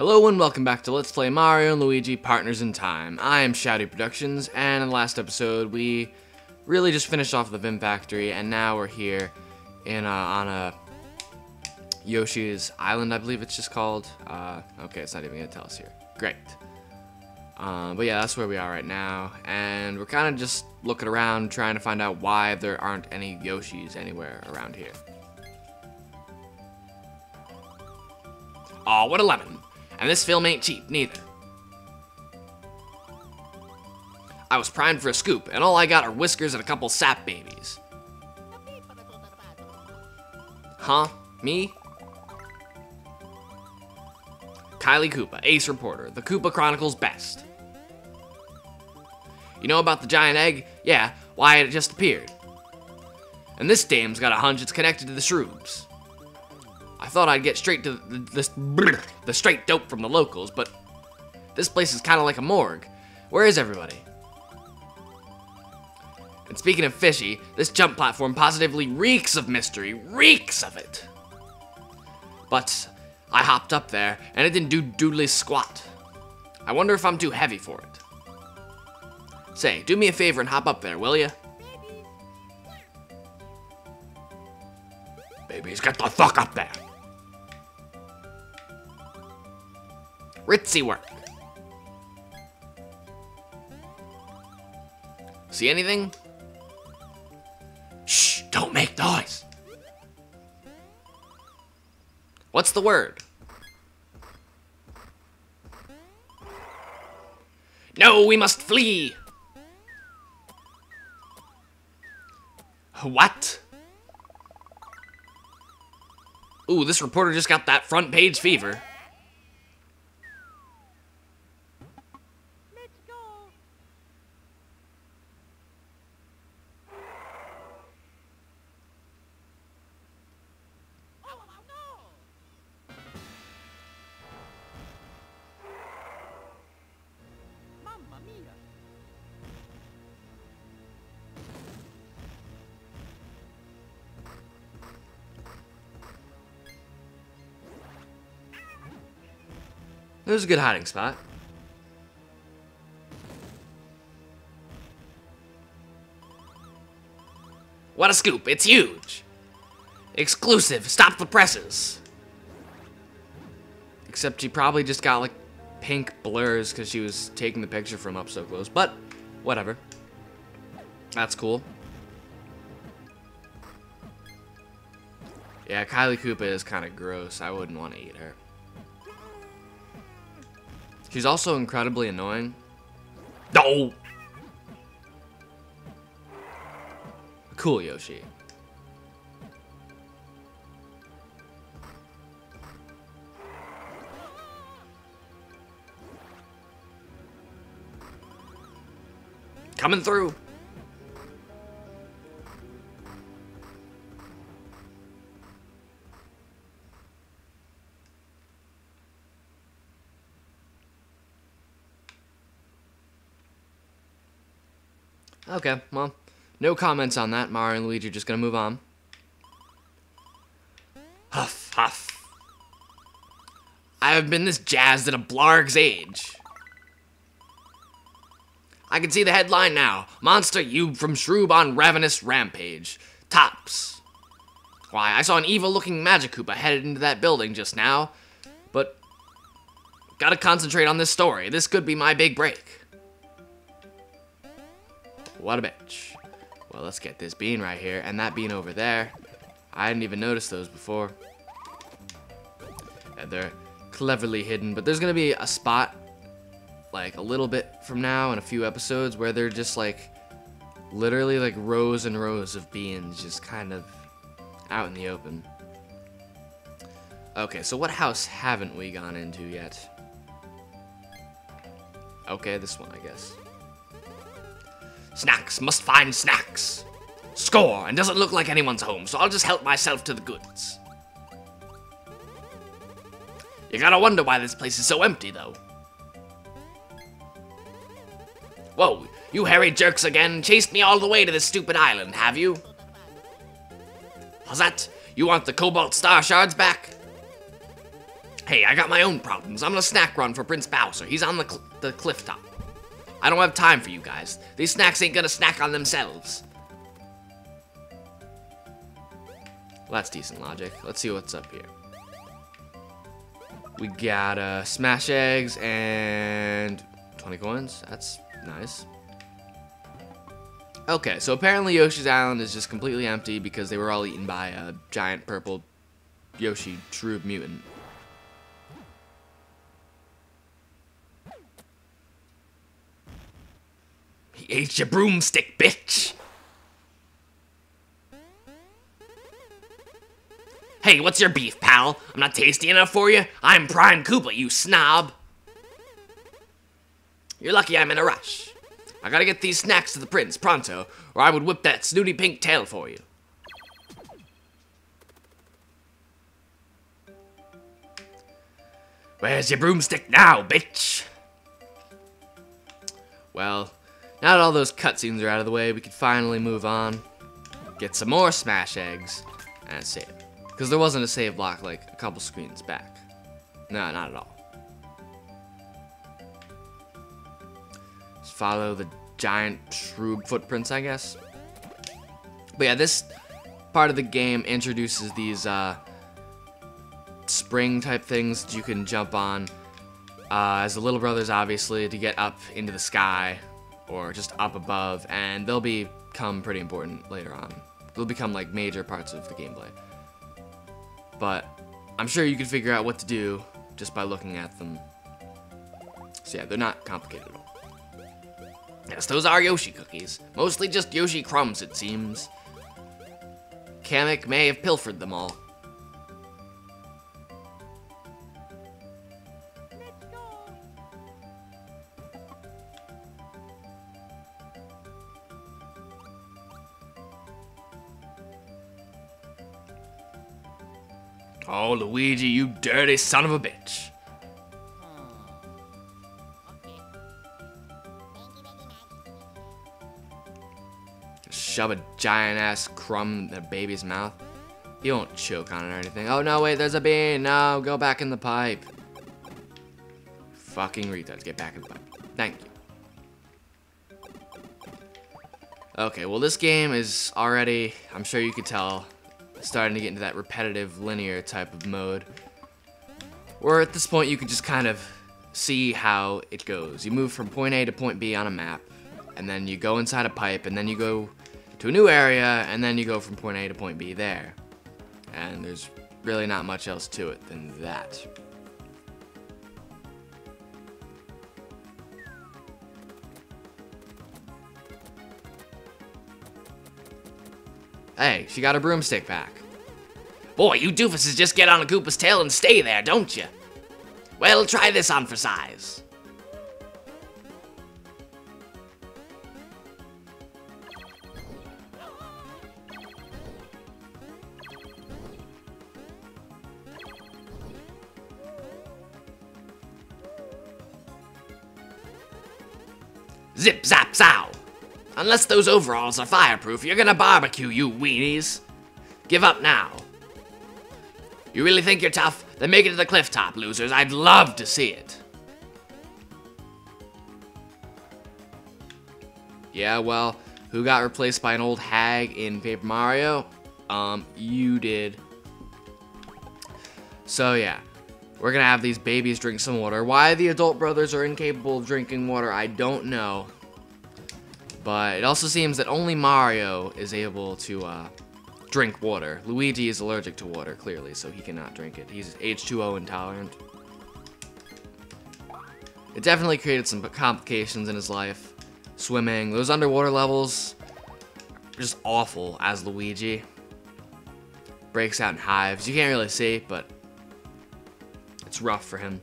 Hello and welcome back to Let's Play Mario & Luigi Partners in Time. I am Shouty Productions, and in the last episode we really just finished off the Vim Factory, and now we're here in on a Yoshi's Island, I believe it's just called. Okay, it's not even gonna tell us here. Great. But yeah, that's where we are right now, and we're kind of just looking around trying to find out why there aren't any Yoshis anywhere around here. Aw, what a lemon. And this film ain't cheap, neither. I was primed for a scoop, and all I got are whiskers and a couple sap babies. Huh? Me? Kylie Koopa, ace reporter, the Koopa Chronicles best. You know about the giant egg? Yeah, why it just appeared. And this dame's got a hunch it's connected to the shrooms. I thought I'd get straight to the straight dope from the locals, but this place is kind of like a morgue. Where is everybody? And speaking of fishy, this jump platform positively reeks of mystery, reeks of it. But I hopped up there, and it didn't do doodly squat. I wonder if I'm too heavy for it. Say, do me a favor and hop up there, will ya? Babies, get the fuck up there! Ritzy work. See anything? Shh, don't make noise. What's the word? No, we must flee. What? Ooh, this reporter just got that front page fever. It was a good hiding spot. What a scoop, it's huge! Exclusive, stop the presses! Except she probably just got like pink blurs because she was taking the picture from up so close, but whatever. That's cool. Yeah, Kylie Koopa is kind of gross. I wouldn't want to eat her. She's also incredibly annoying. No! Cool, Yoshi. Coming through. Okay, well, no comments on that. Mario and Luigi are just gonna move on. Huff, huff. I have been this jazzed at a blarg's age. I can see the headline now. Monster Cube from Shroob on Ravenous Rampage. Tops. Why, I saw an evil-looking Magic Koopa headed into that building just now. But gotta concentrate on this story. This could be my big break. What a bitch. Well, let's get this bean right here, and that bean over there. I hadn't even noticed those before. And they're cleverly hidden, but there's gonna be a spot, like a little bit from now in a few episodes, where they're just like, literally like rows and rows of beans just kind of out in the open. Okay, so what house haven't we gone into yet? Okay, this one, I guess. Snacks, must find snacks. Score, and doesn't look like anyone's home, so I'll just help myself to the goods. You gotta wonder why this place is so empty, though. Whoa, you hairy jerks again, chased me all the way to this stupid island, have you? How's that? You want the Cobalt star shards back? Hey, I got my own problems. I'm gonna snack run for Prince Bowser. He's on the cliff top. I don't have time for you guys. These snacks ain't gonna snack on themselves. Well, that's decent logic. Let's see what's up here. We got smash eggs and 20 coins. That's nice. Okay, so apparently Yoshi's Island is just completely empty because they were all eaten by a giant purple Yoshi Shroob mutant. He ate your broomstick, bitch! Hey, what's your beef, pal? I'm not tasty enough for you? I'm Prime Koopa, you snob! You're lucky I'm in a rush. I gotta get these snacks to the prince, pronto, or I would whip that snooty pink tail for you. Where's your broomstick now, bitch? Well, now that all those cutscenes are out of the way, we can finally move on, get some more smash eggs, and save. Because there wasn't a save block like a couple screens back. No, not at all. Just follow the giant Shroob footprints, I guess. But yeah, this part of the game introduces these spring type things that you can jump on as the little brothers, obviously, to get up into the sky or just up above, and they'll become pretty important later on. They'll become like major parts of the gameplay. But I'm sure you can figure out what to do just by looking at them. So yeah, they're not complicated at all. Yes, those are Yoshi cookies. Mostly just Yoshi crumbs, it seems. Kamek may have pilfered them all. Oh, Luigi, you dirty son of a bitch. Shove a giant-ass crumb in a baby's mouth. He won't choke on it or anything. Oh, no, wait, there's a bean. No, go back in the pipe. Fucking retards, get back in the pipe. Thank you. Okay, well, this game is already, I'm sure you could tell, starting to get into that repetitive linear type of mode where at this point you can just kind of see how it goes. You move from point A to point B on a map, and then you go inside a pipe, and then you go to a new area, and then you go from point A to point B there. And there's really not much else to it than that. Hey, she got her broomstick back. Boy, you doofuses just get on a Koopa's tail and stay there, don't you? Well, try this on for size. Zip, zap, zow! Unless those overalls are fireproof, you're gonna barbecue, you weenies. Give up now. You really think you're tough? Then make it to the cliff top, losers. I'd love to see it. Yeah, well, who got replaced by an old hag in Paper Mario? You did. So yeah, we're gonna have these babies drink some water. Why the adult brothers are incapable of drinking water, I don't know. But it also seems that only Mario is able to drink water. Luigi is allergic to water, clearly, so he cannot drink it. He's H2O intolerant. It definitely created some complications in his life. Swimming, those underwater levels are just awful as Luigi. Breaks out in hives. You can't really see, but it's rough for him.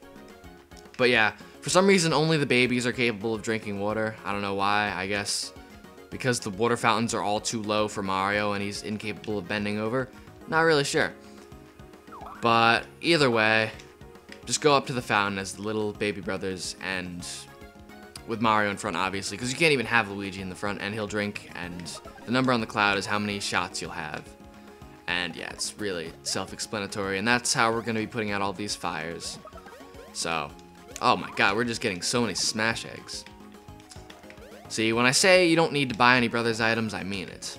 But yeah, for some reason only the babies are capable of drinking water. I don't know why, I guess because the water fountains are all too low for Mario and he's incapable of bending over. Not really sure. But either way, just go up to the fountain as the little baby brothers and with Mario in front, obviously, because you can't even have Luigi in the front, and he'll drink, and the number on the cloud is how many shots you'll have. And yeah, it's really self-explanatory, and that's how we're going to be putting out all these fires. So, oh my god, we're just getting so many smash eggs. See, when I say you don't need to buy any brothers items, I mean it.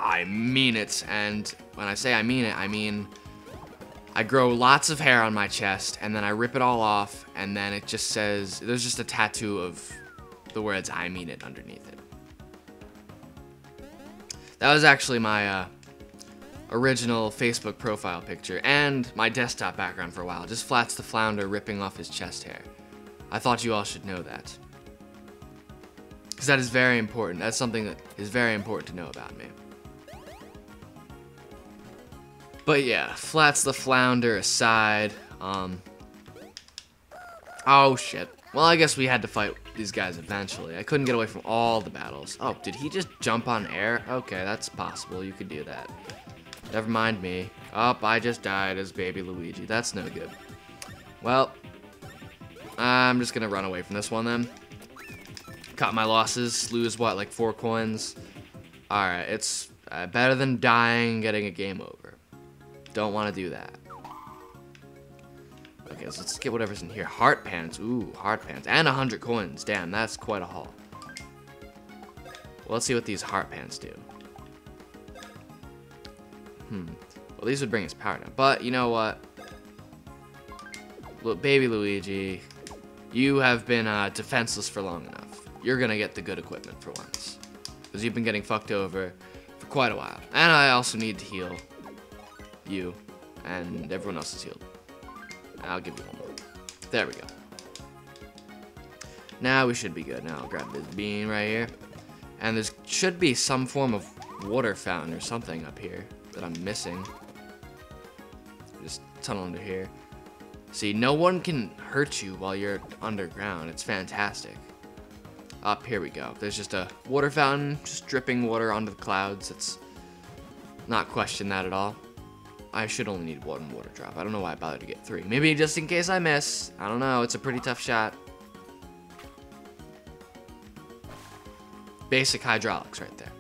I mean it, and when I say I mean it, I mean I grow lots of hair on my chest, and then I rip it all off, and then it just says, there's just a tattoo of the words I mean it underneath it. That was actually my original Facebook profile picture and my desktop background for a while. Just Flats the Flounder ripping off his chest hair. I thought you all should know that. Because that is very important. That's something that is very important to know about me. But yeah, Flats the Flounder aside. Oh shit. Well, I guess we had to fight these guys eventually. I couldn't get away from all the battles. Oh, did he just jump on air? Okay, that's possible. You could do that. Never mind me. Oh, I just died as baby Luigi. That's no good. Well, I'm just gonna run away from this one then. Cut my losses. Lose what, like 4 coins? Alright, it's better than dying and getting a game over. Don't want to do that. Okay, so let's get whatever's in here. Heart pants. Ooh, heart pants. And 100 coins. Damn, that's quite a haul. Well, let's see what these heart pants do. Well, these would bring his power down. But, you know what? Look, baby Luigi, you have been defenseless for long enough. You're going to get the good equipment for once. Because you've been getting fucked over for quite a while. And I also need to heal you. And everyone else is healed. I'll give you one more. There we go. Now we should be good. Now I'll grab this bean right here. And there should be some form of water fountain or something up here that I'm missing. Just tunnel under here. See, no one can hurt you while you're underground. It's fantastic. Up here we go. There's just a water fountain, just dripping water onto the clouds. It's not question that at all. I should only need 1 water drop. I don't know why I bothered to get 3. Maybe just in case I miss. I don't know. It's a pretty tough shot. Basic hydraulics right there.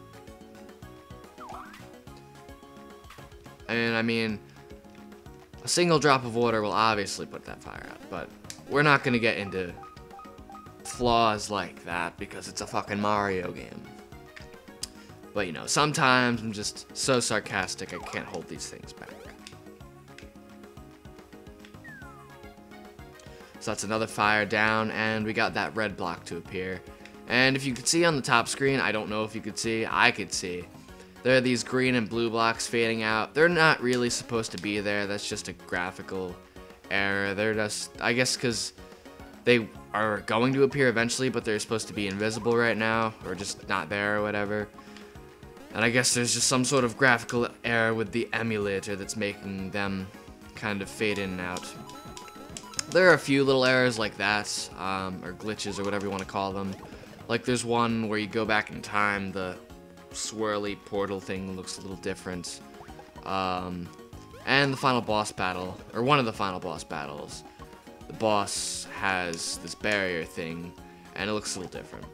And I mean, a single drop of water will obviously put that fire out. But we're not going to get into flaws like that because it's a fucking Mario game. But you know, sometimes I'm just so sarcastic I can't hold these things back. So that's another fire down, and we got that red block to appear. And if you could see on the top screen, I don't know if you could see, I could see. There are these green and blue blocks fading out. They're not really supposed to be there. That's just a graphical error. They're just, I guess, because they are going to appear eventually, but they're supposed to be invisible right now, or just not there or whatever. And I guess there's just some sort of graphical error with the emulator that's making them kind of fade in and out. There are a few little errors like that, or glitches or whatever you want to call them. Like there's one where you go back in time, the swirly portal thing looks a little different. And the final boss battle, or one of the final boss battles, the boss has this barrier thing, and it looks a little different.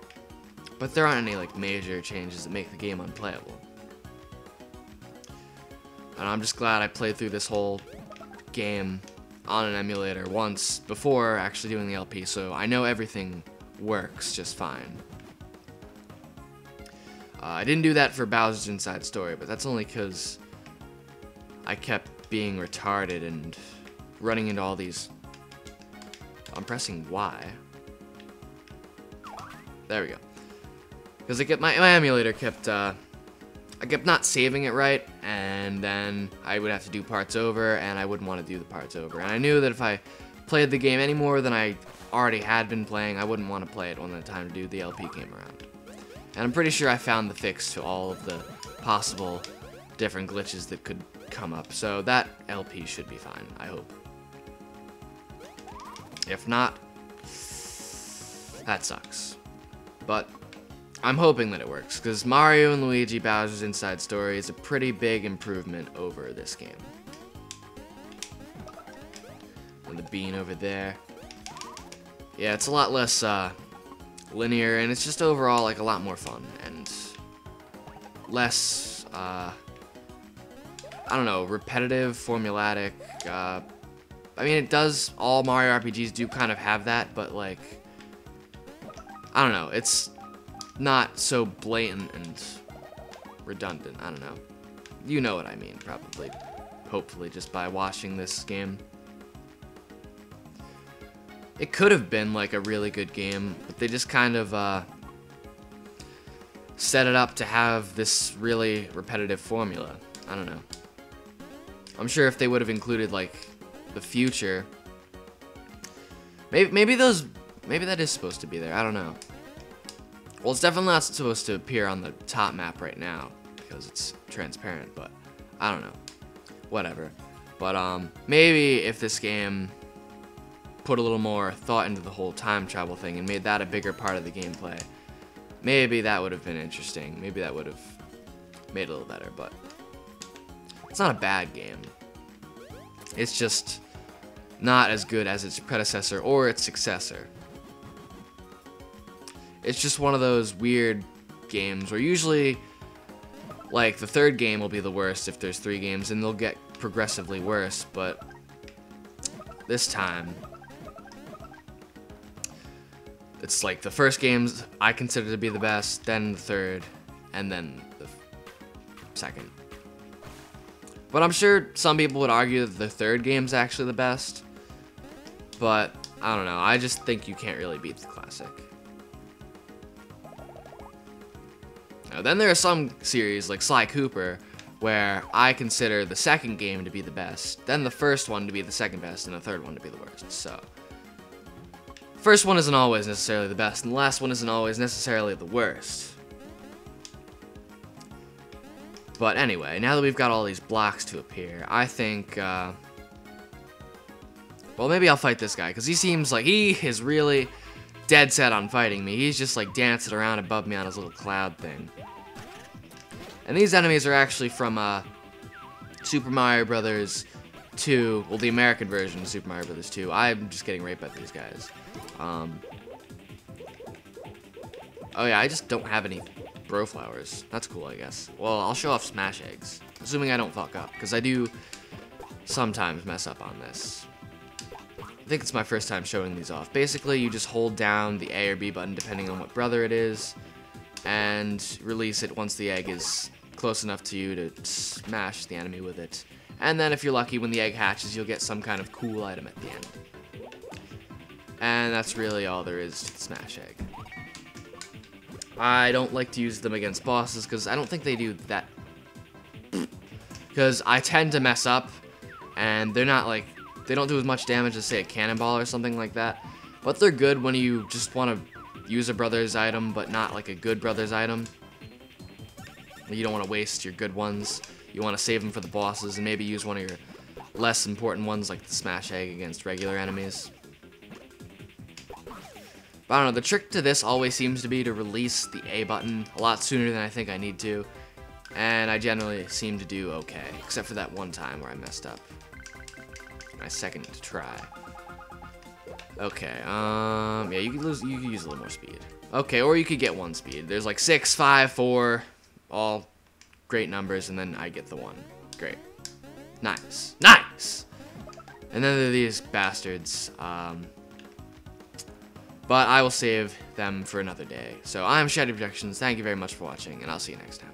But there aren't any like major changes that make the game unplayable. And I'm just glad I played through this whole game on an emulator once before actually doing the LP, so I know everything works just fine. I didn't do that for Bowser's Inside Story, but that's only because I kept being retarded and running into all these... I'm pressing Y. There we go. Because I kept my emulator kept I kept not saving it right, and then I would have to do parts over, and I wouldn't want to do the parts over. And I knew that if I played the game any more than I already had been playing, I wouldn't want to play it when the time to do the LP came around. And I'm pretty sure I found the fix to all of the possible different glitches that could come up. So that LP should be fine, I hope. If not, that sucks. But I'm hoping that it works, because Mario and Luigi Bowser's Inside Story is a pretty big improvement over this game. And the bean over there. Yeah, it's a lot less linear, and it's just overall like a lot more fun and less I don't know, repetitive, formulatic. I mean, it does, all Mario RPGs do kind of have that, but like, I don't know, it's not so blatant and redundant. I don't know. You know what I mean, probably. Hopefully, just by watching this game. It could have been like a really good game, but they just kind of set it up to have this really repetitive formula. I don't know. I'm sure if they would have included like the future, maybe that is supposed to be there. I don't know. Well, it's definitely not supposed to appear on the top map right now because it's transparent, but I don't know. Whatever. But maybe if this game put a little more thought into the whole time travel thing and made that a bigger part of the gameplay, maybe that would have been interesting. Maybe that would have made it a little better, but it's not a bad game. It's just not as good as its predecessor or its successor. It's just one of those weird games where usually, like, the third game will be the worst if there's 3 games, and they'll get progressively worse, but this time, it's like the first games I consider to be the best, then the third, and then the second. But I'm sure some people would argue that the third game's actually the best, but I don't know, I just think you can't really beat the classic. Now, then there are some series, like Sly Cooper, where I consider the second game to be the best, then the first one to be the second best, and the third one to be the worst. So, first one isn't always necessarily the best, and the last one isn't always necessarily the worst. But anyway, now that we've got all these blocks to appear, I think, well, maybe I'll fight this guy, because he seems like he is really dead set on fighting me. He's just like dancing around above me on his little cloud thing. And these enemies are actually from Super Mario Brothers 2, well, the American version of Super Mario Brothers 2. I'm just getting raped by these guys. Oh yeah, I just don't have any bro flowers. That's cool, I guess. Well, I'll show off smash eggs, assuming I don't fuck up, because I do sometimes mess up on this. I think it's my first time showing these off. Basically, you just hold down the A or B button depending on what brother it is, and release it once the egg is close enough to you to smash the enemy with it. And then if you're lucky, when the egg hatches, you'll get some kind of cool item at the end. And that's really all there is to the smash egg. I don't like to use them against bosses because I don't think they do that. Because I tend to mess up, and they're not like, they don't do as much damage as, say, a cannonball or something like that. But they're good when you just want to use a brother's item, but not like a good brother's item. You don't want to waste your good ones. You want to save them for the bosses, and maybe use one of your less important ones, like the smash egg, against regular enemies. But I don't know, the trick to this always seems to be to release the A button a lot sooner than I think I need to. And I generally seem to do okay, except for that one time where I messed up. My second try. Okay, yeah, you could use a little more speed. Okay, or you could get 1 speed. There's like 6, 5, 4, all great numbers, and then I get the 1. Great. Nice. Nice! And then there are these bastards, but I will save them for another day. So I'm Shady Productions, thank you very much for watching, and I'll see you next time.